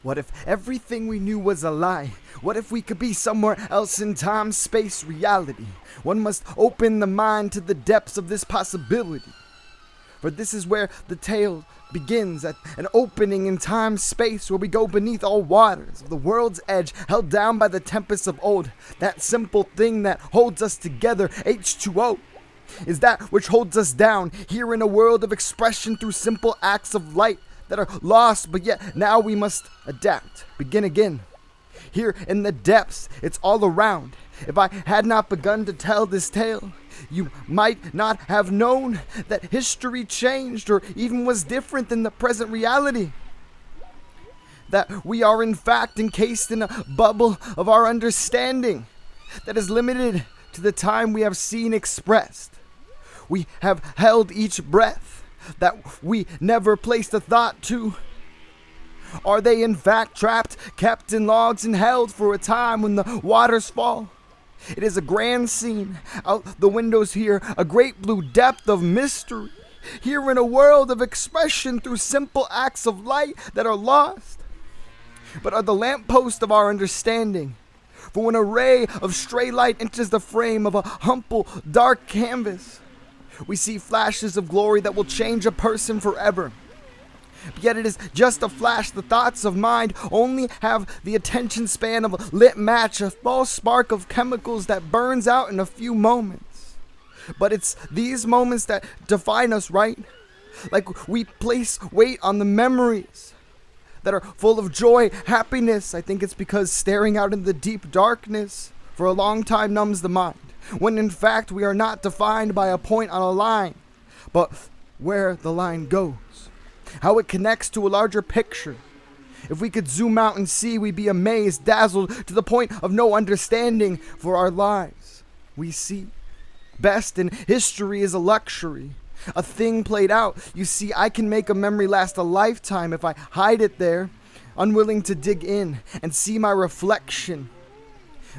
What if everything we knew was a lie? What if we could be somewhere else in time, space, reality? One must open the mind to the depths of this possibility. For this is where the tale begins, at an opening in time, space, where we go beneath all waters of the world's edge, held down by the tempests of old. That simple thing that holds us together, H2O, is that which holds us down, here in a world of expression through simple acts of light that are lost, but yet now we must adapt, begin again. Here in the depths, it's all around. If I had not begun to tell this tale, you might not have known that history changed or even was different than the present reality. That we are in fact encased in a bubble of our understanding that is limited to the time we have seen expressed. We have held each breath that we never placed a thought to. Are they in fact trapped, kept in logs and held for a time when the waters fall? It is a grand scene. Out the windows here, a great blue depth of mystery. Here in a world of expression through simple acts of light that are lost, but are the lamppost of our understanding. For when a ray of stray light enters the frame of a humble, dark canvas, we see flashes of glory that will change a person forever. Yet it is just a flash. The thoughts of mind only have the attention span of a lit match, a false spark of chemicals that burns out in a few moments. But it's these moments that define us, right? Like we place weight on the memories that are full of joy, happiness. I think it's because staring out in the deep darkness for a long time numbs the mind, when in fact we are not defined by a point on a line, but where the line goes. How it connects to a larger picture. If we could zoom out and see, we'd be amazed, dazzled, to the point of no understanding for our lives. We see. Best in history is a luxury, a thing played out. You see, I can make a memory last a lifetime if I hide it there, unwilling to dig in and see my reflection.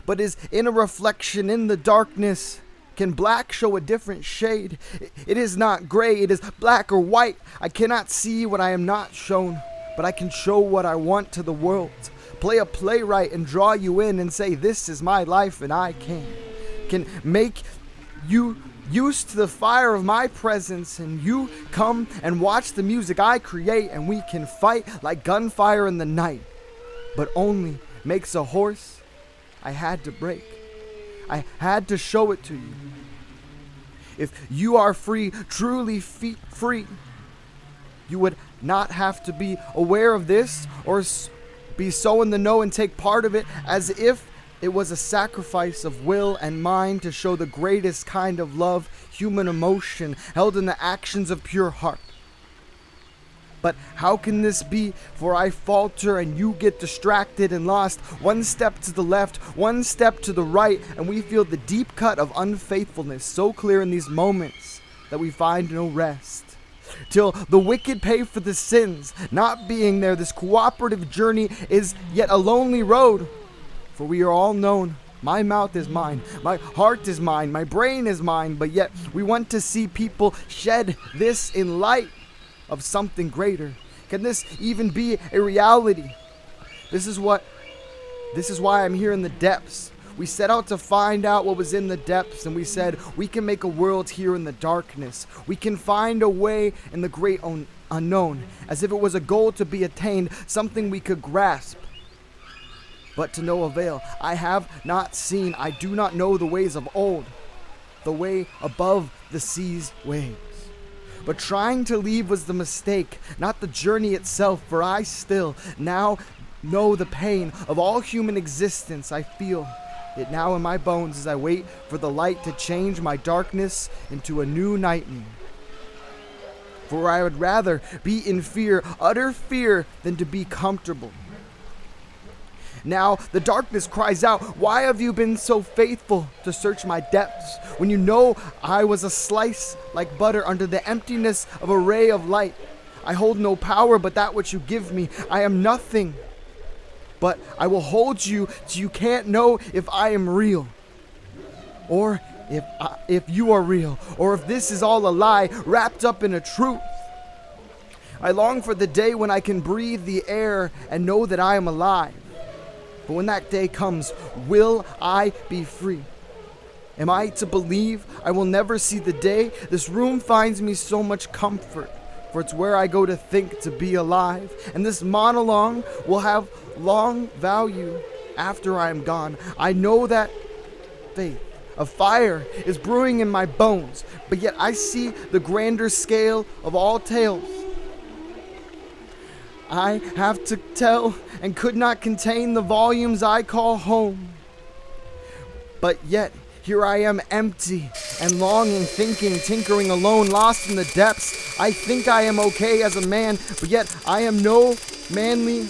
But is in a reflection in the darkness, can black show a different shade? It is not gray, it is black or white. I cannot see what I am not shown, but I can show what I want to the world. Play a playwright and draw you in and say, this is my life and I can make you used to the fire of my presence, and you come and watch the music I create, and we can fight like gunfire in the night. But only makes a horse I had to break. I had to show it to you. If you are free, truly free, you would not have to be aware of this or be so in the know and take part of it, as if it was a sacrifice of will and mind to show the greatest kind of love, human emotion, held in the actions of pure heart. But how can this be? For I falter and you get distracted and lost. One step to the left, one step to the right, and we feel the deep cut of unfaithfulness so clear in these moments that we find no rest. Till the wicked pay for the sins. Not being there, this cooperative journey is yet a lonely road. For we are all known. My mouth is mine, my heart is mine, my brain is mine, but yet we want to see people shed this in light of something greater. Can this even be a reality? This is why I'm here in the depths. We set out to find out what was in the depths, and we said we can make a world here in the darkness. We can find a way in the great unknown, as if it was a goal to be attained, something we could grasp, but to no avail. I have not seen, I do not know the ways of old, the way above the sea's waves. But trying to leave was the mistake, not the journey itself, for I still now know the pain of all human existence. I feel it now in my bones as I wait for the light to change my darkness into a new nightmare. For I would rather be in fear, utter fear, than to be comfortable. Now the darkness cries out, why have you been so faithful to search my depths, when you know I was a slice like butter under the emptiness of a ray of light? I hold no power but that which you give me. I am nothing, but I will hold you till you can't know if I am real, or if you are real, or if this is all a lie wrapped up in a truth. I long for the day when I can breathe the air and know that I am alive. But when that day comes, will I be free? Am I to believe I will never see the day? This room finds me so much comfort, for it's where I go to think to be alive. And this monologue will have long value after I am gone. I know that faith, a fire, is brewing in my bones, but yet I see the grander scale of all tales. I have to tell and could not contain the volumes I call home. But yet, here I am empty and longing, thinking, tinkering alone, lost in the depths. I think I am okay as a man, but yet I am no manly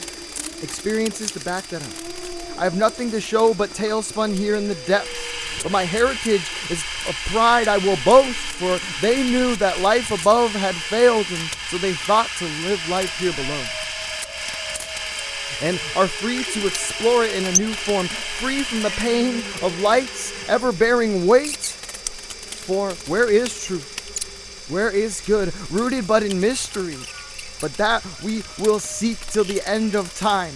experiences to back that up. I have nothing to show but tales spun here in the depths. But my heritage is a pride I will boast, for they knew that life above had failed, and so they thought to live life here below. And are free to explore it in a new form, free from the pain of light's ever-bearing weight. For where is truth? Where is good? Rooted but in mystery. But that we will seek till the end of time.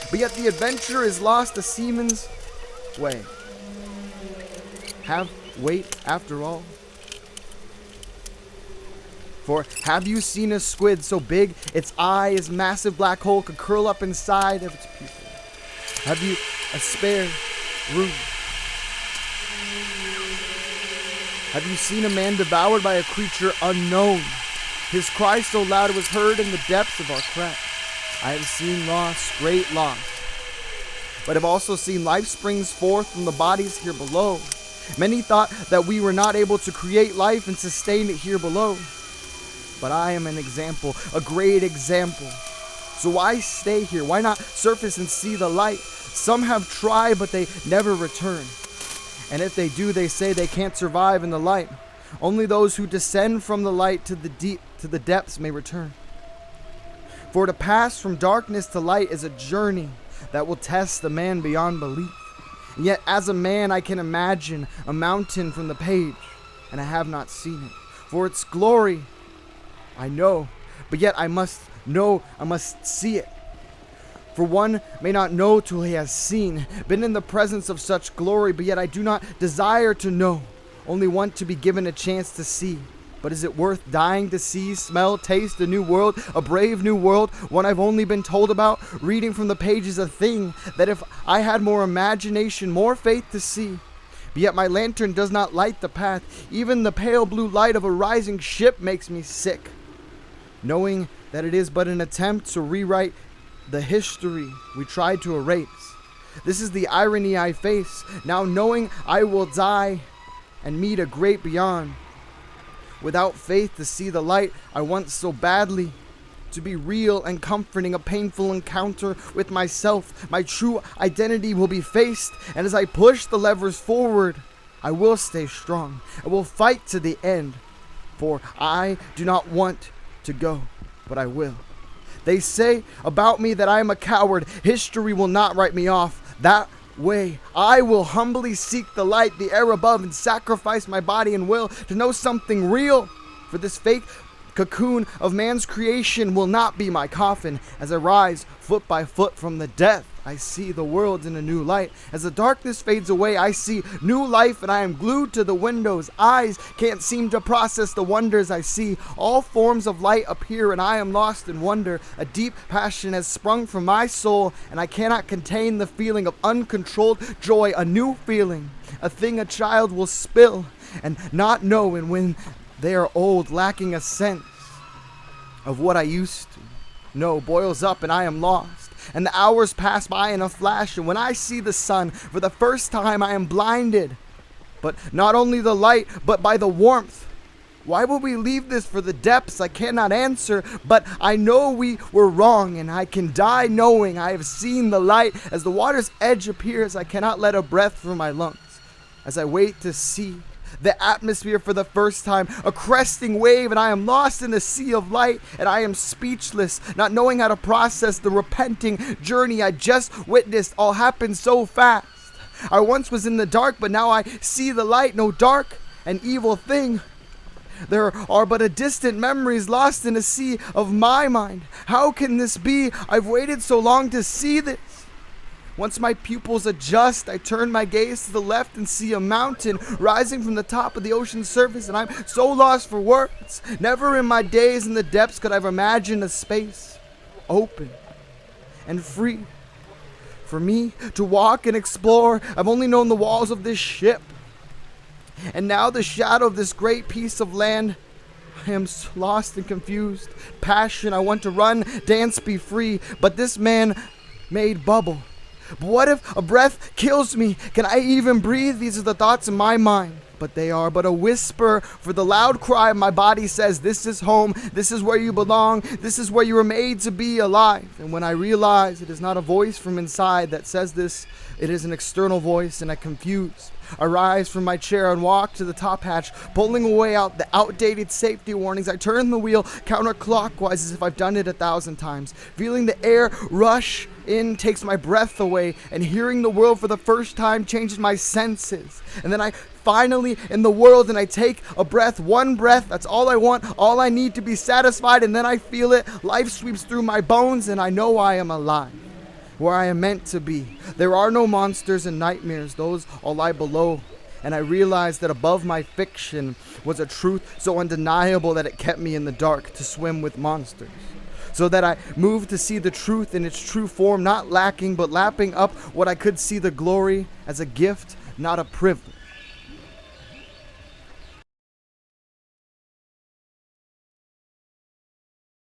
But yet the adventure is lost a seaman's way. Have weight after all? For have you seen a squid so big its eye is massive black hole could curl up inside of its pupil? Have you a spare room? Have you seen a man devoured by a creature unknown? His cry so loud it was heard in the depths of our crack. I have seen loss, great loss, but have also seen life springs forth from the bodies here below. Many thought that we were not able to create life and sustain it here below. But I am an example, a great example. So why stay here? Why not surface and see the light? Some have tried, but they never return. And if they do, they say they can't survive in the light. Only those who descend from the light to the depths may return. For to pass from darkness to light is a journey that will test the man beyond belief. And yet as a man I can imagine a mountain from the page, and I have not seen it. For its glory I know, but yet I must see it. For one may not know till he has seen, been in the presence of such glory, but yet I do not desire to know, only want to be given a chance to see. But is it worth dying to see, smell, taste a new world, a brave new world, one I've only been told about, reading from the pages a thing that if I had more imagination, more faith to see? But yet my lantern does not light the path. Even the pale blue light of a rising ship makes me sick, knowing that it is but an attempt to rewrite the history we tried to erase. This is the irony I face, now knowing I will die and meet a great beyond. Without faith to see the light I want so badly, to be real and comforting, a painful encounter with myself. My true identity will be faced, and as I push the levers forward, I will stay strong. I will fight to the end, for I do not want to go, but I will. They say about me that I am a coward. History will not write me off that way. I will humbly seek the light, the air above, and sacrifice my body and will to know something real. For this fake cocoon of man's creation will not be my coffin. As I rise foot by foot from the death, I see the world in a new light. As the darkness fades away, I see new life, and I am glued to the windows. Eyes can't seem to process the wonders I see. All forms of light appear, and I am lost in wonder. A deep passion has sprung from my soul, and I cannot contain the feeling of uncontrolled joy. A new feeling, a thing a child will spill and not know, and when they are old, lacking a sense of what I used to know, boils up, and I am lost. And the hours pass by in a flash, and when I see the sun for the first time, I am blinded. But not only the light, but by the warmth. Why would we leave this for the depths? I cannot answer, but I know we were wrong, and I can die knowing I have seen the light. As the water's edge appears, I cannot let a breath through my lungs. As I wait to see the atmosphere for the first time, a cresting wave, and I am lost in the sea of light, and I am speechless, not knowing how to process the repenting journey I just witnessed. All happened so fast. I once was in the dark, but now I see the light. No dark, an evil thing. There are but a distant memories lost in a sea of my mind. How can this be? I've waited so long to see this. Once my pupils adjust, I turn my gaze to the left and see a mountain rising from the top of the ocean's surface, and I'm so lost for words. Never in my days in the depths could I've imagined a space open and free for me to walk and explore. I've only known the walls of this ship, and now the shadow of this great piece of land. I am lost and confused. Passion, I want to run, dance, be free, but this man-made bubble. But what if a breath kills me? Can I even breathe? These are the thoughts in my mind, but they are but a whisper, for the loud cry of my body says, this is home, this is where you belong, this is where you were made to be alive. And when I realize it is not a voice from inside that says this, it is an external voice, and I confuse. I rise from my chair and walk to the top hatch, pulling away out the outdated safety warnings. I turn the wheel counterclockwise as if I've done it 1,000 times. Feeling the air rush in takes my breath away, and hearing the world for the first time changes my senses. And then I finally in the world, and I take a breath, one breath. That's all I want, all I need to be satisfied. And then I feel it. Life sweeps through my bones, and I know I am alive, where I am meant to be. There are no monsters and nightmares, those all lie below. And I realized that above my fiction was a truth so undeniable that it kept me in the dark to swim with monsters. So that I moved to see the truth in its true form, not lacking but lapping up what I could see, the glory as a gift, not a privilege.